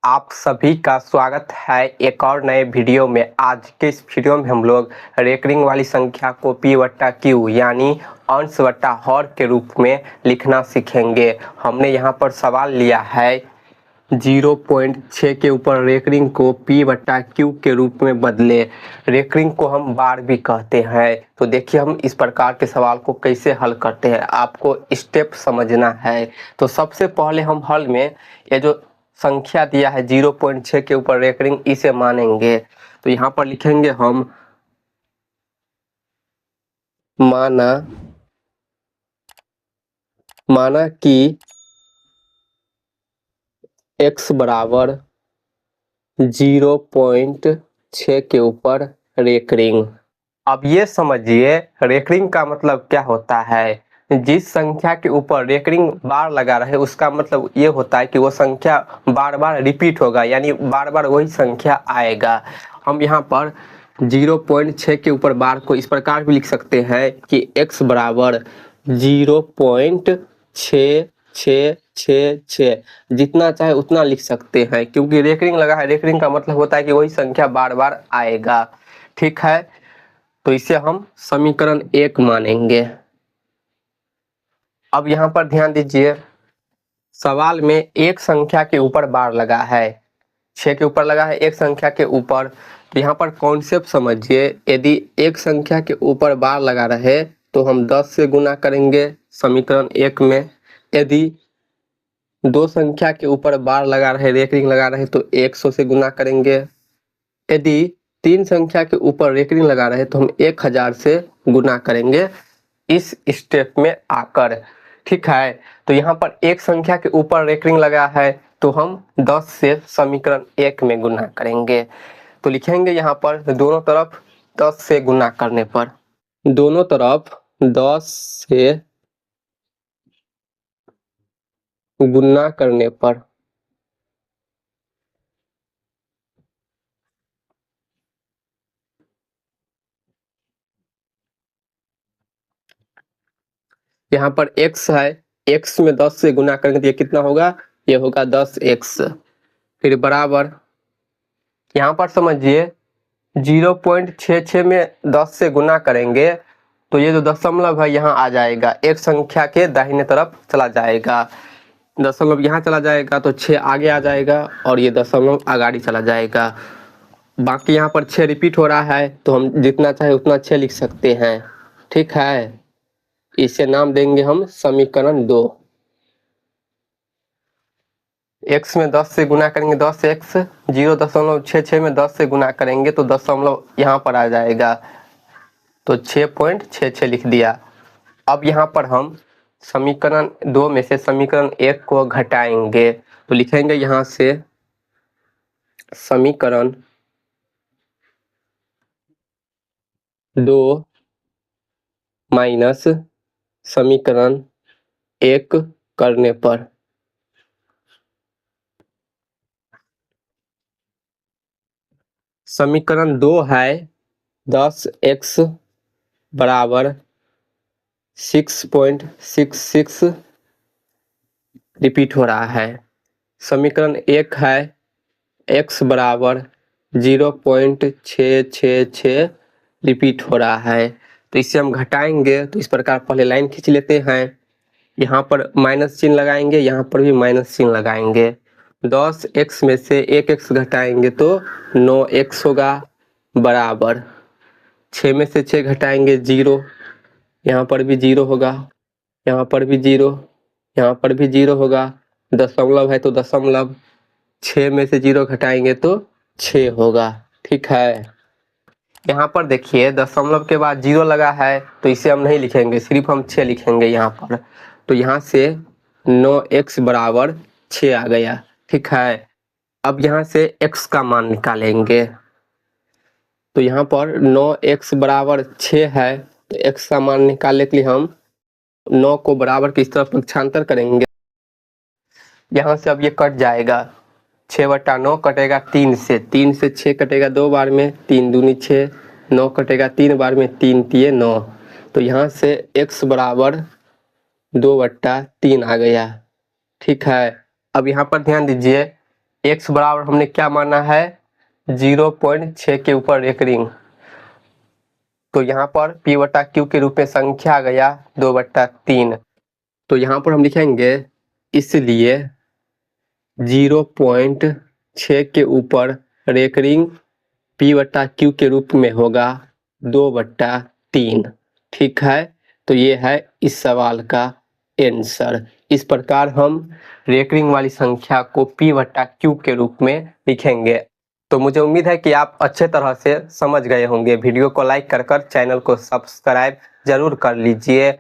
आप सभी का स्वागत है एक और नए वीडियो में। आज के इस वीडियो में हम लोग रेकरिंग वाली संख्या को पी वट्टा क्यू यानी अंश वट्टा हर के रूप में लिखना सीखेंगे। हमने यहाँ पर सवाल लिया है 0.6 के ऊपर रेकरिंग को पी वट्टा क्यू के रूप में बदले। रेकरिंग को हम बार भी कहते हैं। तो देखिए हम इस प्रकार के सवाल को कैसे हल करते हैं, आपको स्टेप समझना है। तो सबसे पहले हम हल में ये जो संख्या दिया है 0.6 के ऊपर रेकरिंग, इसे मानेंगे। तो यहाँ पर लिखेंगे हम माना कि x बराबर 0.6 के ऊपर रेकरिंग। अब ये समझिए रेकरिंग का मतलब क्या होता है। जिस संख्या के ऊपर रेकरिंग बार लगा रहे उसका मतलब ये होता है कि वो संख्या बार बार रिपीट होगा, यानी बार बार वही संख्या आएगा। हम यहाँ पर 0.6 के ऊपर बार को इस प्रकार भी लिख सकते हैं कि x बराबर 0.6666, जितना चाहे उतना लिख सकते हैं, क्योंकि रेकरिंग लगा है। रेकरिंग का मतलब होता है कि वही संख्या बार बार आएगा। ठीक है, तो इसे हम समीकरण 1 मानेंगे। अब यहाँ पर ध्यान दीजिए, सवाल में एक संख्या के ऊपर बार लगा है, 6 के ऊपर लगा है एक संख्या के ऊपर। तो यहाँ पर कॉन्सेप्ट समझिए, यदि एक संख्या के ऊपर बार लगा रहे तो हम 10 से गुना करेंगे समीकरण 1 में। यदि दो संख्या के ऊपर बार लगा रहे, रेकरिंग लगा रहे, तो 100 से गुना करेंगे। यदि तीन संख्या के ऊपर रेकरिंग लगा रहे तो हम 1000 से गुना करेंगे इस स्टेप में आकर। ठीक है, तो यहाँ पर एक संख्या के ऊपर रेकरिंग लगा है तो हम 10 से समीकरण 1 में गुना करेंगे। तो लिखेंगे यहाँ पर दोनों तरफ 10 से गुना करने पर, दोनों तरफ 10 से गुना करने पर यहाँ पर x है, x में 10 से गुना करेंगे तो ये कितना होगा, ये होगा 10x। फिर बराबर यहाँ पर समझिए 0.66 में 10 से गुना करेंगे तो ये जो दशमलव है यहाँ आ जाएगा, एक संख्या के दाहिने तरफ चला जाएगा। दशमलव यहाँ चला जाएगा तो 6 आगे आ जाएगा और ये दशमलव आगे चला जाएगा। बाकी यहाँ पर 6 रिपीट हो रहा है तो हम जितना चाहे उतना 6 लिख सकते हैं। ठीक है, इसे नाम देंगे हम समीकरण 2। x में 10 से गुना करेंगे 10x, 0.66 में 10 से गुना करेंगे तो दशमलव यहाँ पर आ जाएगा, तो 6.66 लिख दिया। अब यहाँ पर हम समीकरण 2 में से समीकरण 1 को घटाएंगे तो लिखेंगे यहाँ से समीकरण 2 माइनस समीकरण 1 करने पर समीकरण 2 है 10x बराबर 6.66 रिपीट हो रहा है। समीकरण 1 है x बराबर 0.666 रिपीट हो रहा है। तो इसे हम घटाएंगे तो इस प्रकार पहले लाइन खींच लेते हैं, यहाँ पर माइनस चिन्ह लगाएंगे, यहाँ पर भी माइनस चिन्ह लगाएंगे। 10x में से 1x घटाएंगे तो 9x होगा बराबर 6 में से 6 घटाएंगे 0, यहाँ पर भी 0 होगा, यहाँ पर भी 0, यहाँ पर भी 0 होगा। दशमलव है तो दशमलव, 6 में से 0 घटाएंगे तो 6 होगा। ठीक है, यहाँ पर देखिए दशमलव के बाद 0 लगा है तो इसे हम नहीं लिखेंगे, सिर्फ हम 6 लिखेंगे यहाँ पर। तो यहाँ से 9x बराबर 6 आ गया। ठीक है, अब यहाँ से x का मान निकालेंगे तो यहाँ पर 9x बराबर 6 है तो x का मान निकालने के लिए हम 9 को बराबर की तरफ पक्षांतर करेंगे। यहाँ से अब ये कट जाएगा, 6/9 कटेगा 3 से, 3 से 6 कटेगा 2 बार में, 3 दूनी 6, 9 कटेगा 3 बार में, 3 तिये 9। तो यहाँ से x बराबर 2/3 आ गया। ठीक है, अब यहाँ पर ध्यान दीजिए x बराबर हमने क्या माना है 0.6 के ऊपर एक रिंग, तो यहाँ पर p बटा q के रूप में संख्या आ गया 2/3। तो यहाँ पर हम लिखेंगे इसलिए 0.6 के ऊपर रेकरिंग p बटा q के रूप में होगा 2/3। ठीक है, तो ये है इस सवाल का आंसर। इस प्रकार हम रेकरिंग वाली संख्या को p बटा q के रूप में लिखेंगे। तो मुझे उम्मीद है कि आप अच्छे तरह से समझ गए होंगे। वीडियो को लाइक कर चैनल को सब्सक्राइब जरूर कर लीजिए।